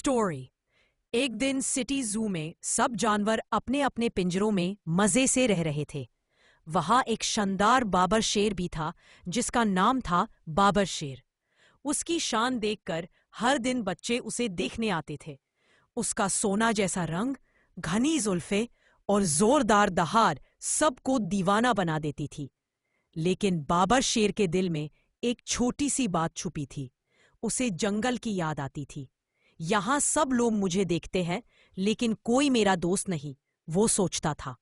Story. एक दिन city जू में सब जानवर अपने अपने पिंजरों में मजे से रह रहे थे। वहां एक शानदार बाबर शेर भी था जिसका नाम था बाबर शेर। उसकी शान देखकर हर दिन बच्चे उसे देखने आते थे। उसका सोना जैसा रंग, घनी जुल्फे और जोरदार दहाड़ सबको दीवाना बना देती थी। लेकिन बाबर शेर के दिल में एक छोटी सी बात छुपी थी। उसे जंगल की याद आती थी। यहां सब लोग मुझे देखते हैं लेकिन कोई मेरा दोस्त नहीं, वो सोचता था।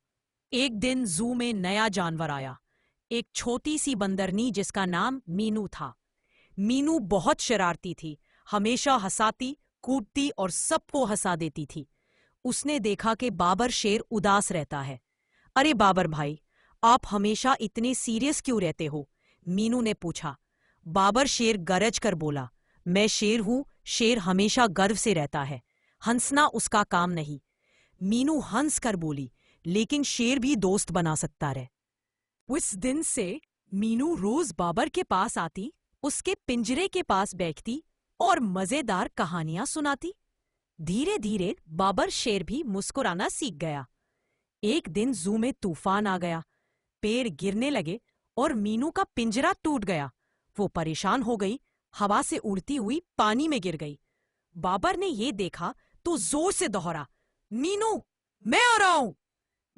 एक दिन जू में नया जानवर आया, एक छोटी सी बंदरनी जिसका नाम मीनू था। मीनू बहुत शरारती थी, हमेशा हंसाती, कूदती और सबको हंसा देती थी। उसने देखा कि बाबर शेर उदास रहता है। अरे बाबर भाई, आप हमेशा इतने सीरियस क्यों रहते हो? मीनू ने पूछा। बाबर शेर गरज कर बोला, मैं शेर हूं, शेर हमेशा गर्व से रहता है, हंसना उसका काम नहीं। मीनू हंस कर बोली, लेकिन शेर भी दोस्त बना सकता रहे। उस दिन से मीनू रोज बाबर के पास आती, उसके पिंजरे के पास बैठती और मजेदार कहानियां सुनाती। धीरे धीरे बाबर शेर भी मुस्कुराना सीख गया। एक दिन जू में तूफान आ गया, पेड़ गिरने लगे और मीनू का पिंजरा टूट गया। वो परेशान हो गई, हवा से उड़ती हुई पानी में गिर गई। बाबर ने ये देखा तो जोर से दोहरा, मीनू, मैं आ रहा हूं।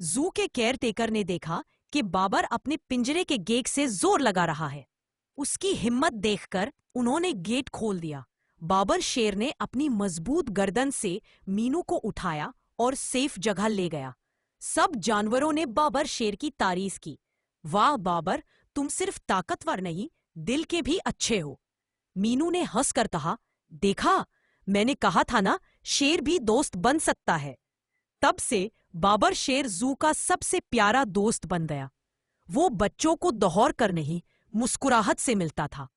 जू के केयर टेकर ने देखा कि बाबर अपने पिंजरे के गेट से जोर लगा रहा है। उसकी हिम्मत देखकर उन्होंने गेट खोल दिया। बाबर शेर ने अपनी मजबूत गर्दन से मीनू को उठाया और सेफ जगह ले गया। सब जानवरों ने बाबर शेर की तारीफ की। वाह बाबर, तुम सिर्फ ताकतवर नहीं, दिल के भी अच्छे हो। मीनू ने हंसकर कहा, देखा, मैंने कहा था ना, शेर भी दोस्त बन सकता है। तब से बाबर शेर जू का सबसे प्यारा दोस्त बन गया। वो बच्चों को दौड़ कर नहीं, मुस्कुराहट से मिलता था।